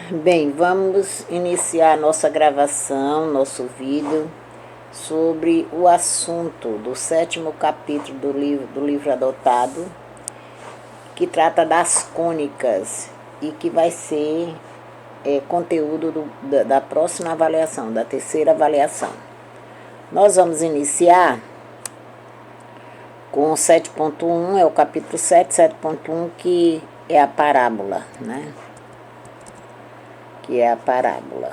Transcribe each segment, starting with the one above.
Bem, vamos iniciar nossa gravação, nosso vídeo, sobre o assunto do 7º capítulo do livro adotado, que trata das cônicas e que vai ser conteúdo da próxima avaliação, da terceira avaliação. Nós vamos iniciar com o 7.1, é o capítulo 7.1, que é a parábola, né? Que é a parábola.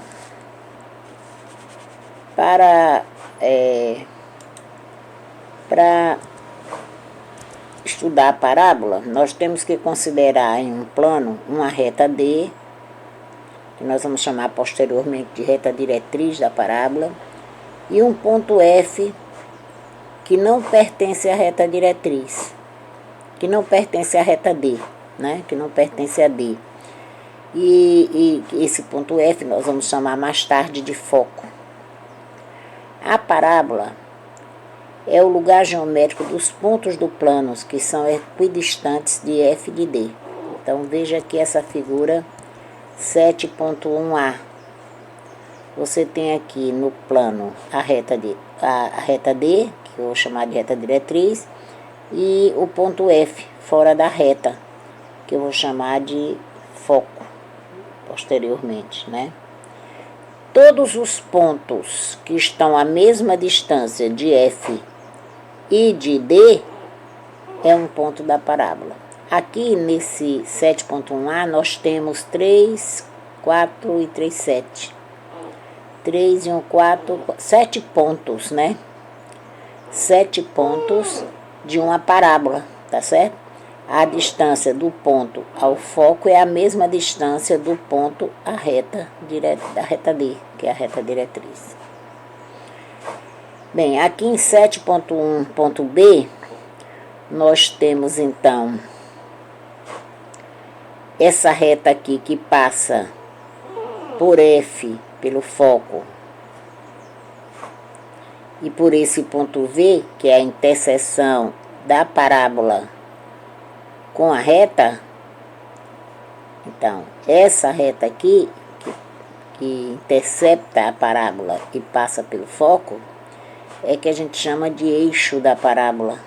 Para estudar a parábola, nós temos que considerar em um plano uma reta D, que nós vamos chamar posteriormente de reta diretriz da parábola, e um ponto F, que não pertence à reta diretriz, que não pertence à reta D, né? Que não pertence a D. E esse ponto F nós vamos chamar mais tarde de foco. A parábola é o lugar geométrico dos pontos do plano que são equidistantes de F e de D. Então veja aqui essa figura 7.1a. Você tem aqui no plano a reta D, que eu vou chamar de reta diretriz, e o ponto F fora da reta, que eu vou chamar de foco posteriormente, né? Todos os pontos que estão à mesma distância de F e de D é um ponto da parábola. Aqui nesse 7.1a nós temos 3, 4 e 3, 7. 3 e 1, 4, 7 pontos, né? 7 pontos de uma parábola, tá certo? A distância do ponto ao foco é a mesma distância do ponto à reta da reta D, que é a reta diretriz. Bem, aqui em 7.1, ponto B, nós temos então essa reta aqui que passa por F, pelo foco, e por esse ponto V, que é a interseção da parábola com a reta. Então, essa reta aqui, que intercepta a parábola e passa pelo foco, é que a gente chama de eixo da parábola.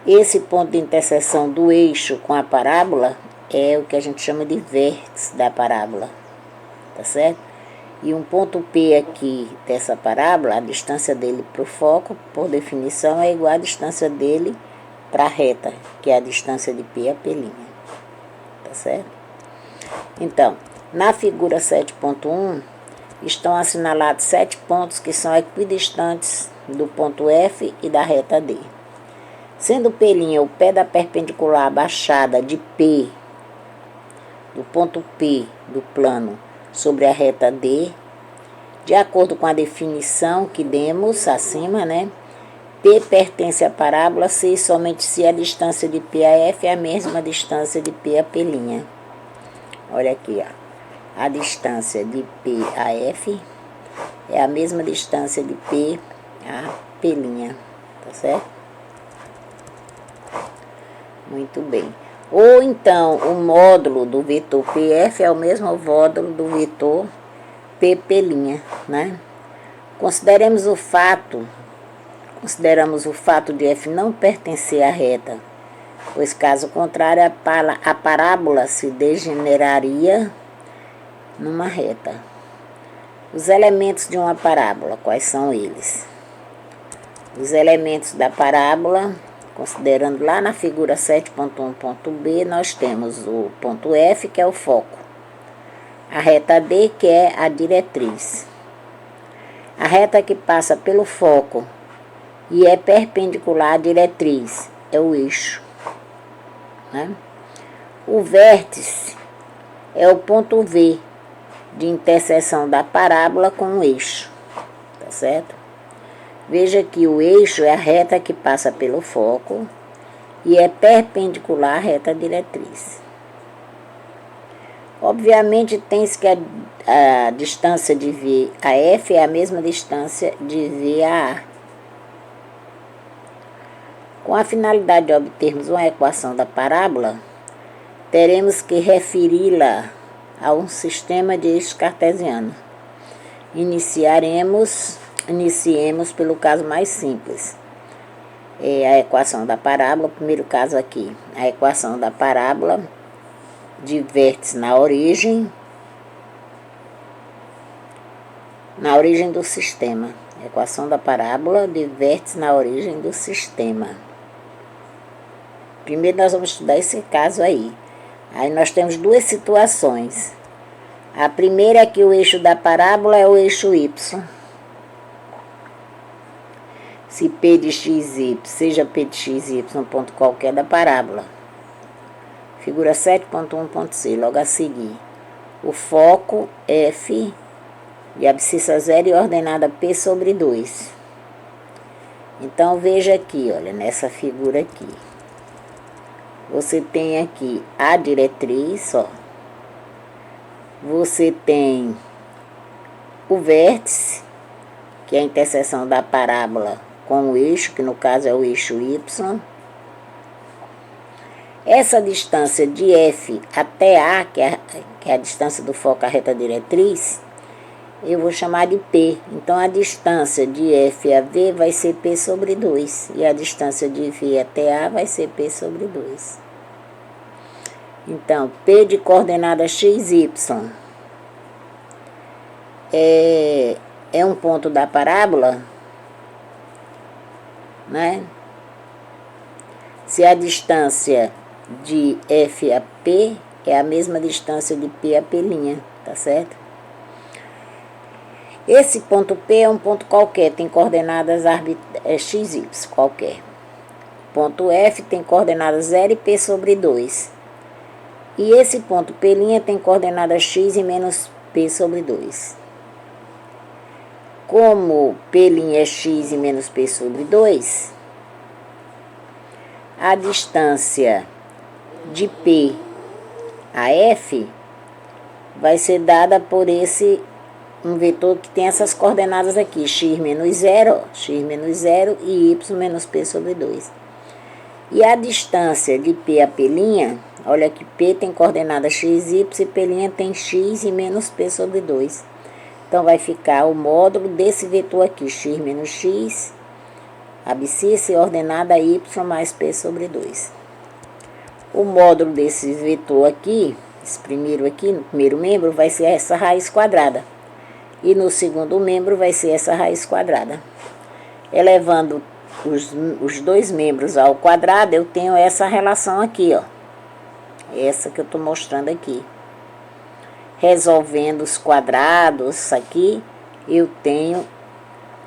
Esse ponto de interseção do eixo com a parábola é o que a gente chama de vértice da parábola, tá certo? E um ponto P aqui dessa parábola, a distância dele para o foco, por definição, é igual à distância dele para a reta, que é a distância de P a P', tá certo? Então, na figura 7.1, estão assinalados 7 pontos que são equidistantes do ponto F e da reta D. Sendo P' o pé da perpendicular baixada de P, do ponto P do plano, sobre a reta D, de acordo com a definição que demos acima, né? P pertence à parábola se e somente se a distância de P a F é a mesma distância de P a P'. Olha aqui, ó. A distância de P a F é a mesma distância de P a P', tá certo? Muito bem. Ou então, o módulo do vetor PF é o mesmo módulo do vetor PP', né? Consideramos o fato de F não pertencer à reta, pois caso contrário a parábola se degeneraria numa reta. Os elementos de uma parábola, quais são eles? Os elementos da parábola, considerando lá na figura 7.1, ponto B, nós temos o ponto F, que é o foco, a reta D, que é a diretriz. A reta que passa pelo foco e é perpendicular à diretriz é o eixo, né? O vértice é o ponto V, de interseção da parábola com o eixo, tá certo? Veja que o eixo é a reta que passa pelo foco e é perpendicular à reta diretriz. Obviamente, tem-se que a distância de V a F é a mesma distância de V a A. Com a finalidade de obtermos uma equação da parábola, teremos que referi-la a um sistema de eixos cartesianos. Iniciemos pelo caso mais simples. A equação da parábola, o primeiro caso aqui, a equação da parábola de vértice na origem do sistema. Equação da parábola de vértice na origem do sistema. Primeiro nós vamos estudar esse caso aí. Aí nós temos duas situações. A primeira é que o eixo da parábola é o eixo y. Se P de x, y, seja P de x, y, um ponto qualquer da parábola. Figura 7.1.c, logo a seguir. O foco F de abscissa zero e ordenada P sobre 2. Então, veja aqui, olha, nessa figura aqui. Você tem aqui a diretriz, ó. Você tem o vértice, que é a interseção da parábola com o eixo, que no caso é o eixo y. Essa distância de F até A, que é a distância do foco à reta diretriz, eu vou chamar de P. Então, a distância de F a V vai ser P sobre 2. E a distância de V até A vai ser P sobre 2. Então, P de coordenada x, y é um ponto da parábola, né? Se a distância de F a P é a mesma distância de P a P', tá certo? Esse ponto P é um ponto qualquer, tem coordenadas x, y, qualquer. Ponto F tem coordenadas 0 e P sobre 2. E esse ponto P' tem coordenadas x e menos P sobre 2. Como P' é x e menos P sobre 2, a distância de P a F vai ser dada por um vetor que tem essas coordenadas aqui, x menos 0 e y menos P sobre 2. E a distância de P a P', olha que P tem coordenada x, y e P' tem x e menos P sobre 2. Então, vai ficar o módulo desse vetor aqui, x menos x, abscissa e ordenada y mais P sobre 2. O módulo desse vetor aqui, esse primeiro aqui, no primeiro membro, vai ser essa raiz quadrada. E no segundo membro vai ser essa raiz quadrada. Elevando os dois membros ao quadrado, eu tenho essa relação aqui, ó. Essa que eu estou mostrando aqui. Resolvendo os quadrados aqui, eu tenho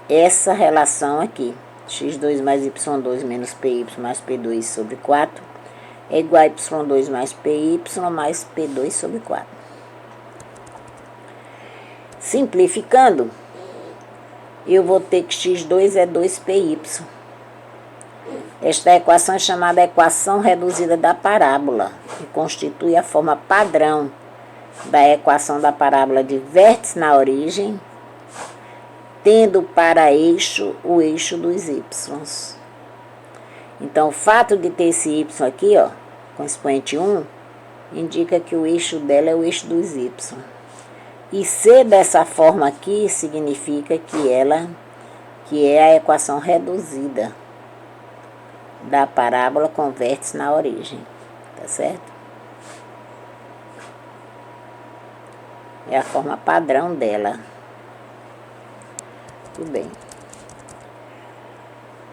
essa relação aqui. x2 mais y2 menos py mais p2 sobre 4 é igual a y2 mais py mais p2 sobre 4. Simplificando, eu vou ter que x2 é 2py. Esta equação é chamada equação reduzida da parábola, que constitui a forma padrão da equação da parábola de vértice na origem, tendo para eixo o eixo dos y. Então, o fato de ter esse y aqui, ó, com expoente 1, indica que o eixo dela é o eixo dos y. E ser dessa forma aqui significa que é a equação reduzida da parábola com vértice na origem, tá certo? É a forma padrão dela. Tudo bem.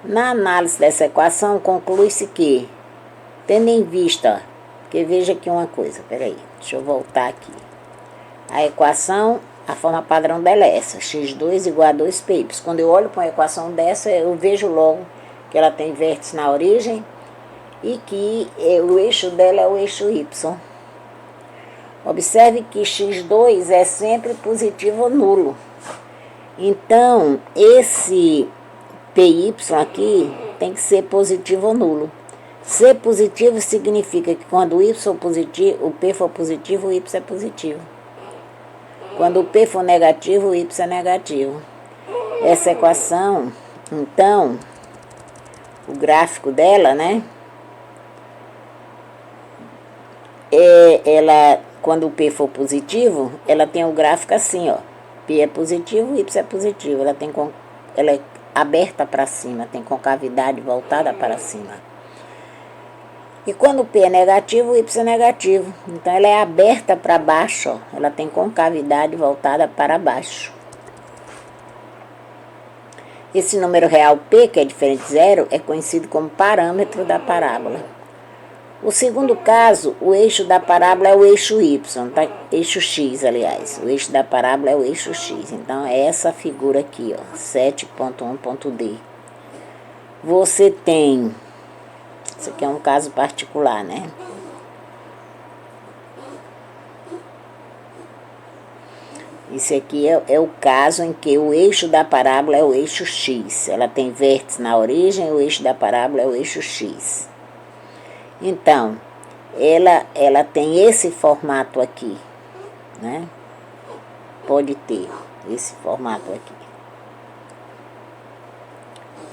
Na análise dessa equação, conclui-se que, tendo em vista, porque veja aqui uma coisa, peraí, deixa eu voltar aqui. A equação, a forma padrão dela é essa, x2 igual a 2py. Quando eu olho para uma equação dessa, eu vejo logo que ela tem vértice na origem e que o eixo dela é o eixo y. Observe que x2 é sempre positivo ou nulo. Então, esse py aqui tem que ser positivo ou nulo. Ser positivo significa que quando o y for positivo, o p for positivo, o y é positivo. Quando o p for negativo, o y é negativo. Essa equação, então, o gráfico dela, né? Ela quando o P for positivo, ela tem o gráfico assim, ó. P é positivo, Y é positivo. Ela é aberta para cima, tem concavidade voltada para cima. E quando o P é negativo, o Y é negativo. Então, ela é aberta para baixo, ó. Ela tem concavidade voltada para baixo. Esse número real P, que é diferente de zero, é conhecido como parâmetro da parábola. O segundo caso, o eixo da parábola é o eixo Y, tá? Eixo X, aliás. O eixo da parábola é o eixo X. Então, é essa figura aqui, ó, 7.1.D. Você tem... Isso aqui é um caso particular, né? Esse aqui é o caso em que o eixo da parábola é o eixo X. Ela tem vértice na origem, o eixo da parábola é o eixo X. Então, ela tem esse formato aqui, né? Pode ter esse formato aqui.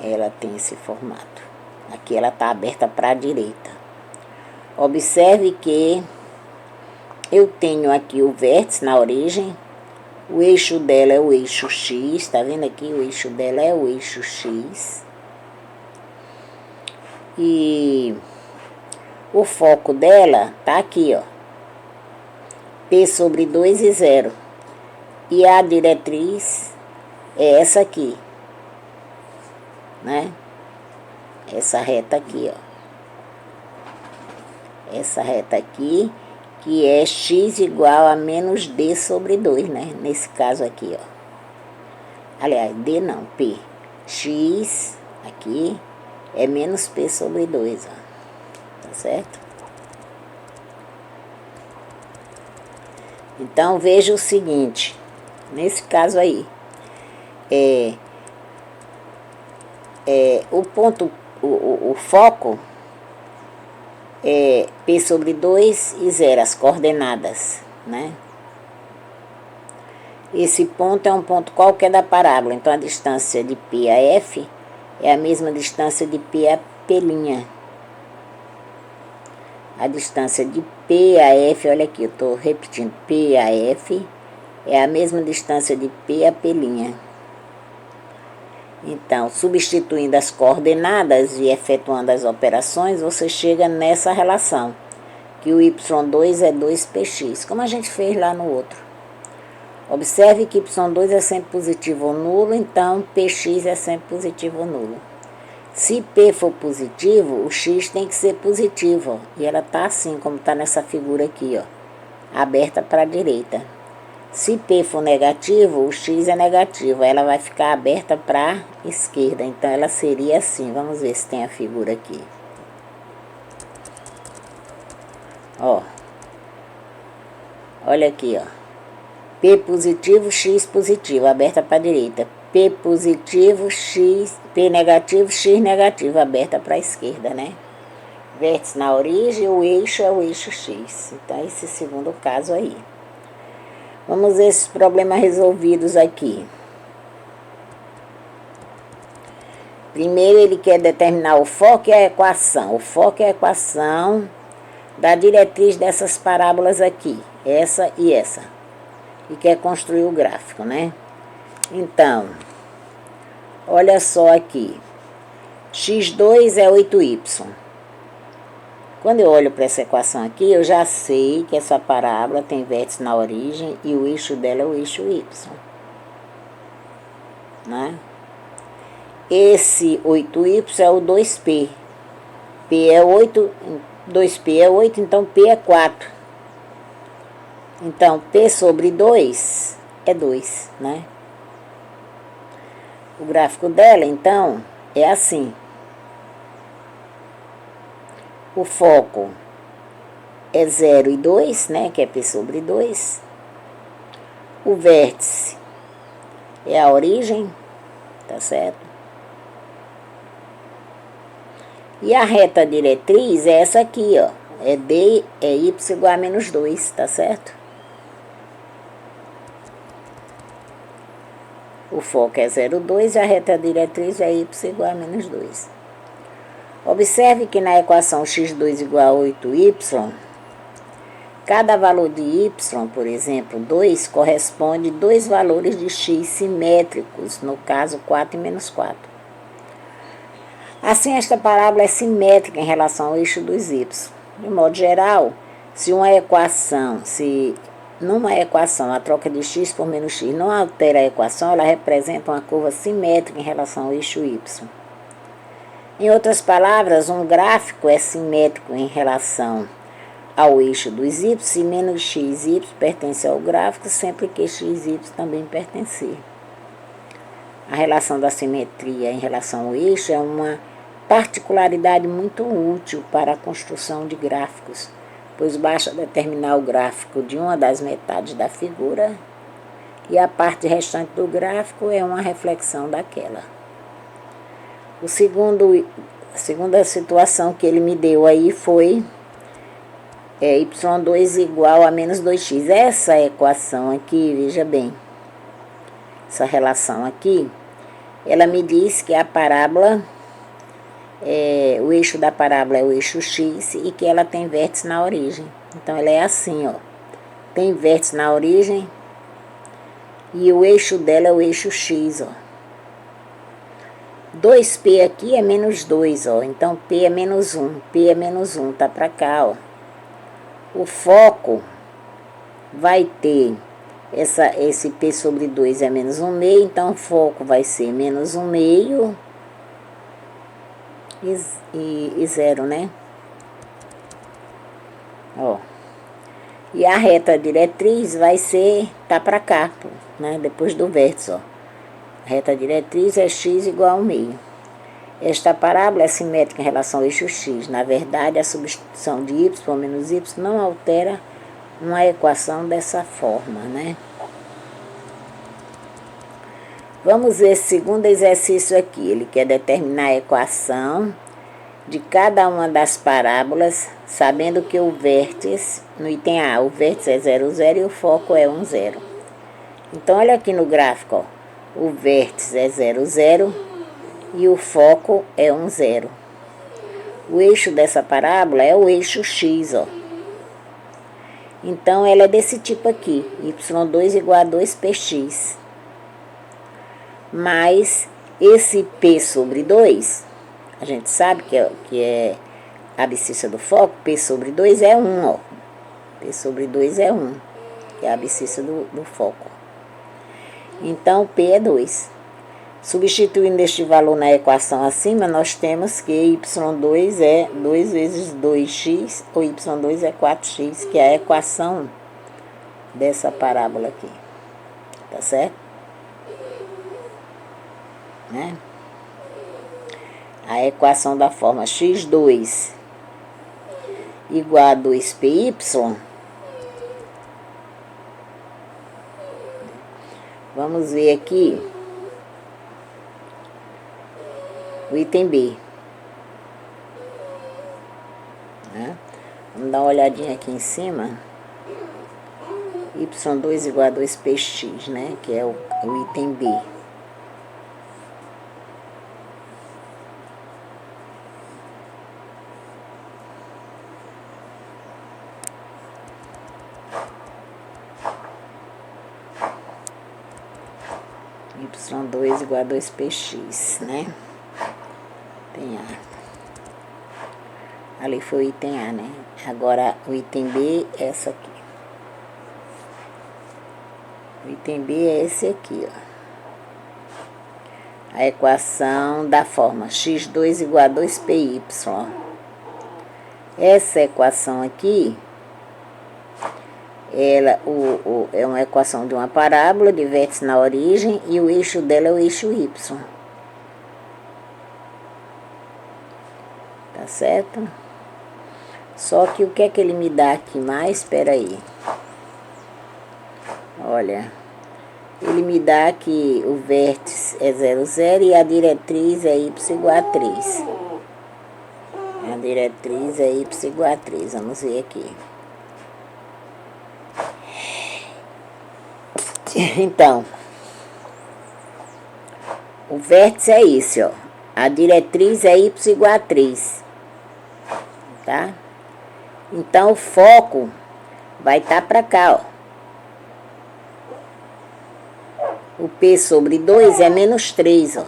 Ela tem esse formato. Aqui ela está aberta para a direita. Observe que eu tenho aqui o vértice na origem. O eixo dela é o eixo X. Tá vendo aqui? O eixo dela é o eixo X. E o foco dela tá aqui, ó. P sobre 2 e 0. E a diretriz é essa aqui, né? Essa reta aqui, ó. Essa reta aqui, que é x igual a menos d sobre 2, né? Nesse caso aqui, ó. Aliás, d não, p. X aqui é menos p sobre 2, ó. Tá certo? Então, veja o seguinte. Nesse caso aí, o ponto, o foco é P sobre 2 e 0, as coordenadas, né? Esse ponto é um ponto qualquer da parábola, então a distância de P a F é a mesma distância de P a P'. A distância de P a F, olha aqui, eu estou repetindo, P a F é a mesma distância de P a P'. Então, substituindo as coordenadas e efetuando as operações, você chega nessa relação, que o y2 é 2px, como a gente fez lá no outro. Observe que y2 é sempre positivo ou nulo, então px é sempre positivo ou nulo. Se p for positivo, o x tem que ser positivo, ó, e ela está assim, como está nessa figura aqui, ó, aberta para a direita. Se P for negativo, o X é negativo, ela vai ficar aberta para a esquerda. Então, ela seria assim. Vamos ver se tem a figura aqui. Ó. Olha aqui, ó. P positivo, X positivo, aberta para a direita. P positivo, X, P negativo, X negativo, aberta para a esquerda, né? Vértice na origem, o eixo é o eixo X. Então, esse segundo caso aí. Vamos ver esses problemas resolvidos aqui. Primeiro, ele quer determinar o foco e a equação. O foco é a equação da diretriz dessas parábolas aqui. Essa e essa. E quer construir o gráfico, né? Então, olha só aqui. x2 é 8y. Quando eu olho para essa equação aqui, eu já sei que essa parábola tem vértice na origem e o eixo dela é o eixo y. Né? Esse 8y é o 2p. P é 8, 2p é 8, então p é 4. Então, p sobre 2 é 2, né? O gráfico dela, então, é assim. O foco é 0 e 2, né, que é P sobre 2. O vértice é a origem, tá certo? E a reta diretriz é essa aqui, ó. É D, é Y igual a menos 2, tá certo? O foco é 0,2 e a reta diretriz é Y igual a menos 2. Observe que na equação x2 igual a 8y, cada valor de y, por exemplo, 2, corresponde 2 valores de x simétricos, no caso 4 e menos 4. Assim, esta parábola é simétrica em relação ao eixo dos y. De modo geral, se numa equação a troca de x por menos x não altera a equação, ela representa uma curva simétrica em relação ao eixo y. Em outras palavras, um gráfico é simétrico em relação ao eixo dos y, se menos x e y pertence ao gráfico, sempre que x e y também pertencer. A relação da simetria em relação ao eixo é uma particularidade muito útil para a construção de gráficos, pois basta determinar o gráfico de uma das metades da figura e a parte restante do gráfico é uma reflexão daquela. A segunda situação que ele me deu aí foi y2 igual a menos 2x. Essa equação aqui, veja bem, essa relação aqui, ela me diz que a parábola, o eixo da parábola é o eixo x e que ela tem vértice na origem. Então, ela é assim, ó, tem vértice na origem e o eixo dela é o eixo x, ó. 2p aqui é menos 2, ó, então p é menos 1, tá para cá, ó. O foco vai ter esse p sobre 2 é menos 1 meio, então o foco vai ser menos 1 meio e 0, né? Ó. E a reta diretriz vai ser, tá para cá, né? Depois do vértice, ó. A reta diretriz é x igual a 1 meio. Esta parábola é simétrica em relação ao eixo x. Na verdade, a substituição de y menos y não altera uma equação dessa forma, né? Vamos ver esse segundo exercício aqui. Ele quer determinar a equação de cada uma das parábolas, sabendo que o vértice, no item A, o vértice é 0, 0 e o foco é 1, 0. Então, olha aqui no gráfico, ó. O vértice é 0, 0 e o foco é 1, 0. O eixo dessa parábola é o eixo x, ó. Então, ela é desse tipo aqui, y2 igual a 2px. Mas esse p sobre 2, a gente sabe que é a abscissa do foco, p sobre 2 é 1, ó. P sobre 2 é 1, que é a abscissa do foco. Então, P é 2. Substituindo este valor na equação acima, nós temos que y2 é 2 vezes 2x, ou y2 é 4x, que é a equação dessa parábola aqui. Tá certo? Né? A equação da forma x2 igual a 2py. Vamos ver aqui o item B. Né? Vamos dar uma olhadinha aqui em cima. y2 igual a 2px, né? Que é o item B. y2 igual a 2px, né? Tem A. Ali foi o item A, né? Agora, o item B é essa aqui. O item B é esse aqui, ó. A equação da forma x2 igual a 2py. Essa equação aqui, ela é uma equação de uma parábola de vértice na origem e o eixo dela é o eixo y. Tá certo? Só que o que é que ele me dá aqui mais? Espera aí. Olha, ele me dá que o vértice é 0, 0 e a diretriz é y igual a 3. A diretriz é y igual a 3. Vamos ver aqui. Então, o vértice é esse, ó. A diretriz é y igual a 3. Tá? Então, o foco vai estar para cá, ó. O P sobre 2 é menos 3, ó.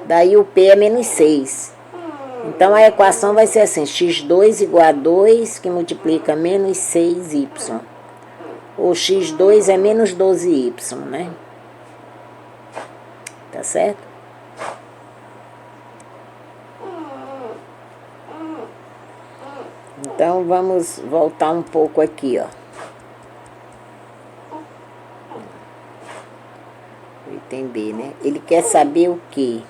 Daí o P é menos 6. Então, a equação vai ser assim, x2 igual a 2, que multiplica menos 6y. Ou x2 é menos 12y, né? Tá certo? Então, vamos voltar um pouco aqui, ó. Item B, né? Ele quer saber o quê?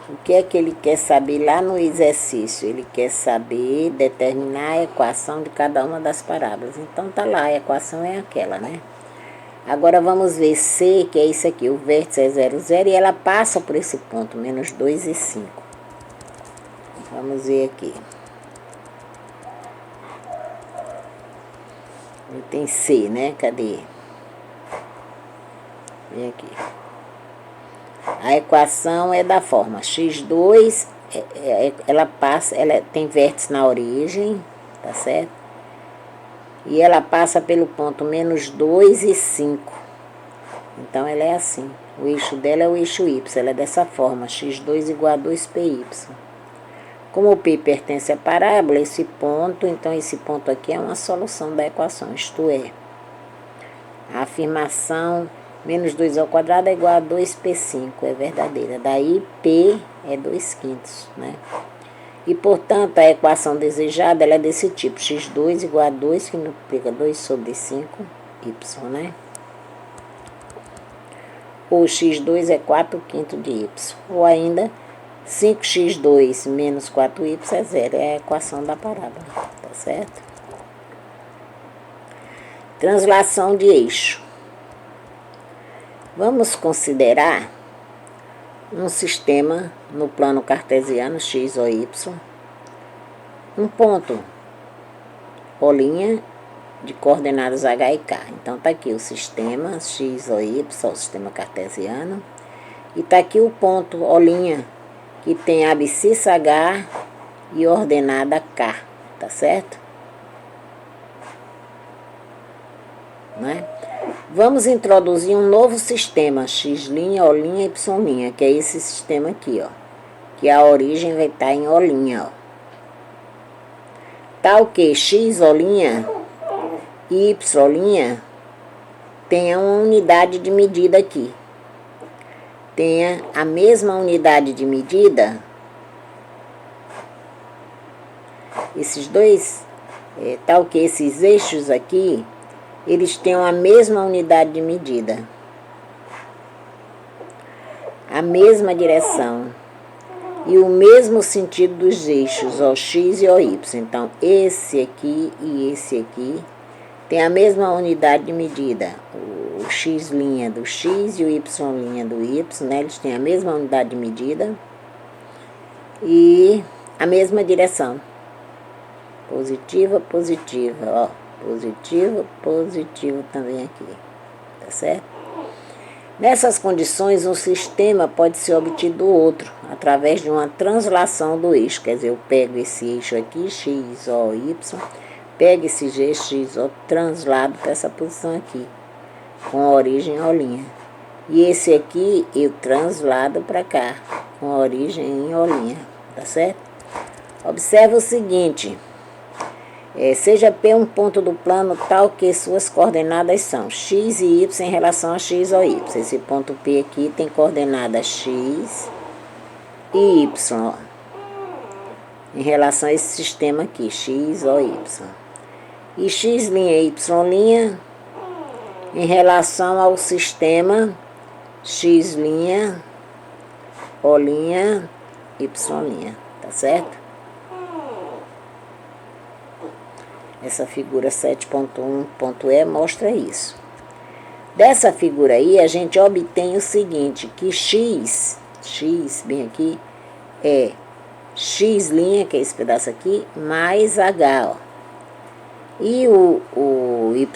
O que é que ele quer saber lá no exercício? Ele quer saber determinar a equação de cada uma das parábolas. Então, tá lá, a equação é aquela, né? Agora, vamos ver C, que é isso aqui. O vértice é 0, 0 e ela passa por esse ponto, menos 2 e 5. Vamos ver aqui. Item C, né? Cadê? Vem aqui. A equação é da forma x2, ela passa, ela tem vértice na origem, tá certo? E ela passa pelo ponto menos 2 e 5. Então, ela é assim. O eixo dela é o eixo y, ela é dessa forma, x2 igual a 2πy. Como o π pertence à parábola, esse ponto, então esse ponto aqui é uma solução da equação, isto é, a afirmação menos 2 ao quadrado é igual a 2p5, é verdadeira. Daí, P é 2/5, né? E, portanto, a equação desejada ela é desse tipo, x2 igual a 2, que multiplica 2 sobre 5y, né? Ou x2 é 4/5 de y. Ou ainda, 5x2 menos 4y é 0. É a equação da parábola, tá certo? Translação de eixo. Vamos considerar um sistema no plano cartesiano x ou y, um ponto, bolinha de coordenadas h e k. Então, está aqui o sistema x ou y, o sistema cartesiano, e está aqui o ponto, bolinha, que tem abscissa h e ordenada k, tá certo? Né? Vamos introduzir um novo sistema, x', O', Y', que é esse sistema aqui, ó. Que a origem vai estar em O', ó. Tal que x', O', e Y' tenha uma unidade de medida aqui. Tenha a mesma unidade de medida. Esses dois, tal que esses eixos aqui, eles têm a mesma unidade de medida, a mesma direção e o mesmo sentido dos eixos, o x e o y. Então, esse aqui e esse aqui tem a mesma unidade de medida, o x' do x e o y' do y, né? Eles têm a mesma unidade de medida e a mesma direção, positiva, positiva, ó. Positivo, positivo também aqui, tá certo? Nessas condições, um sistema pode ser obtido do outro, através de uma translação do eixo. Quer dizer, eu pego esse eixo aqui, x, o, y, pego esse eixo, x, o, translado para essa posição aqui, com a origem O'. E esse aqui, eu translado para cá, com a origem em O', tá certo? Observa o seguinte... seja P um ponto do plano tal que suas coordenadas são x e y em relação a x ou y. Esse ponto P aqui tem coordenada x e y, ó, em relação a esse sistema aqui, x ou y. E x' e y' em relação ao sistema x', O', y', tá certo? Essa figura 7.1.e mostra isso. Dessa figura aí, a gente obtém o seguinte, que x, bem aqui, é x', que é esse pedaço aqui, mais h, ó. E o y',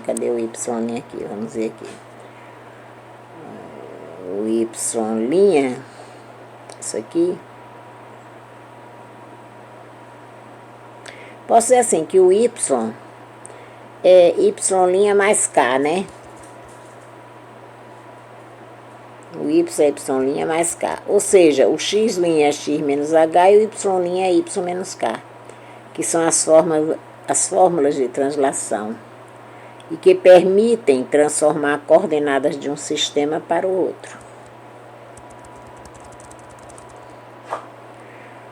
cadê o y' aqui? Vamos ver aqui. O y', isso aqui, Posso dizer assim, que o Y é Y' mais K, né? O Y é Y' mais K. Ou seja, o X' é X menos H e o Y' é Y menos K. Que são as fórmulas de translação. E que permitem transformar coordenadas de um sistema para o outro.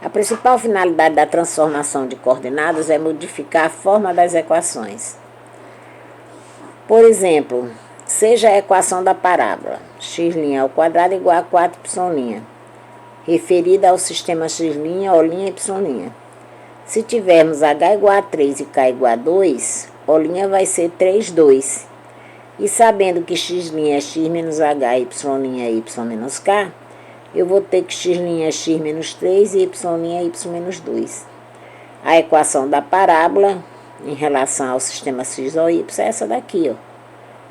A principal finalidade da transformação de coordenadas é modificar a forma das equações. Por exemplo, seja a equação da parábola x' ao quadrado igual a 4y', referida ao sistema x', O', y'. Se tivermos h igual a 3 e k igual a 2, O' vai ser 3, 2. E sabendo que x' é x menos h e y' é y menos k, eu vou ter que x' é x menos 3 e y' é y menos 2. A equação da parábola em relação ao sistema x ou y é essa daqui, ó.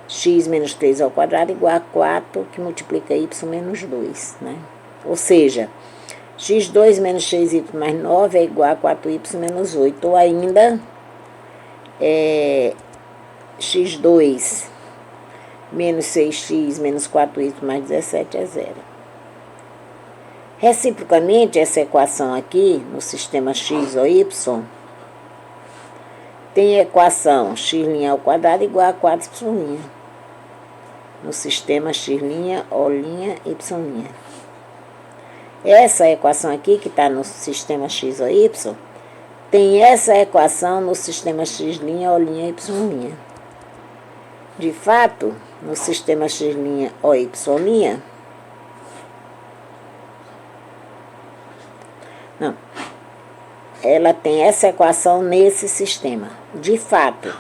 X menos 3 ao quadrado igual a 4, que multiplica y menos 2, né? Ou seja, x2 menos 6y mais 9 é igual a 4y menos 8. Ou ainda, x2 menos 6x menos 4y mais 17 é 0. Reciprocamente, essa equação aqui, no sistema x ou y, tem a equação x' ao quadrado igual a 4y'. No sistema x', O', y'. Essa equação aqui, que está no sistema x ou y, tem essa equação no sistema x', O', y'. De fato, no sistema x', O', y', não, ela tem essa equação nesse sistema. De fato,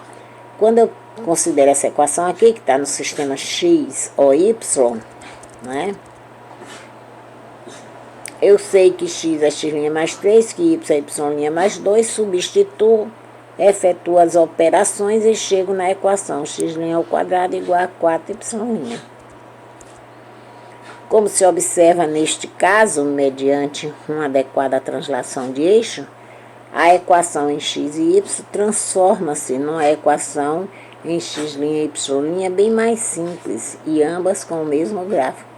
quando eu considero essa equação aqui, que está no sistema x ou y, né? Eu sei que x é x' mais 3, que y é y' mais 2, substituo, efetuo as operações e chego na equação x' ao quadrado igual a 4y'. Como se observa neste caso, mediante uma adequada translação de eixo, a equação em x e y transforma-se numa equação em x' e y' bem mais simples e ambas com o mesmo gráfico.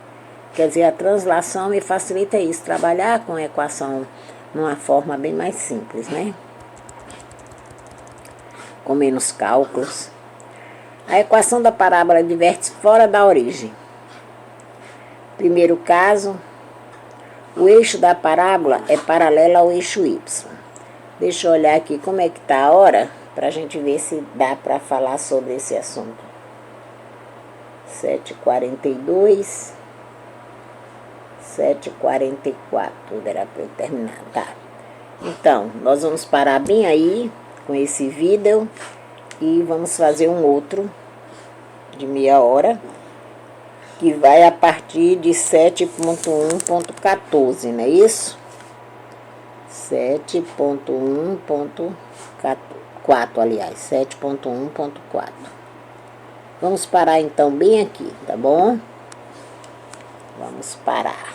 Quer dizer, a translação me facilita isso, trabalhar com a equação numa forma bem mais simples, né? Com menos cálculos. A equação da parábola é de vértice fora da origem. Primeiro caso, o eixo da parábola é paralelo ao eixo y. Deixa eu olhar aqui como é que está a hora, para a gente ver se dá para falar sobre esse assunto. 7h42, 7h44, era para eu terminar, tá? Então, nós vamos parar bem aí com esse vídeo e vamos fazer um outro de meia hora, que vai a partir de 7.1.14, não é isso? 7.1.4, aliás, 7.1.4. Vamos parar então bem aqui, tá bom? Vamos parar.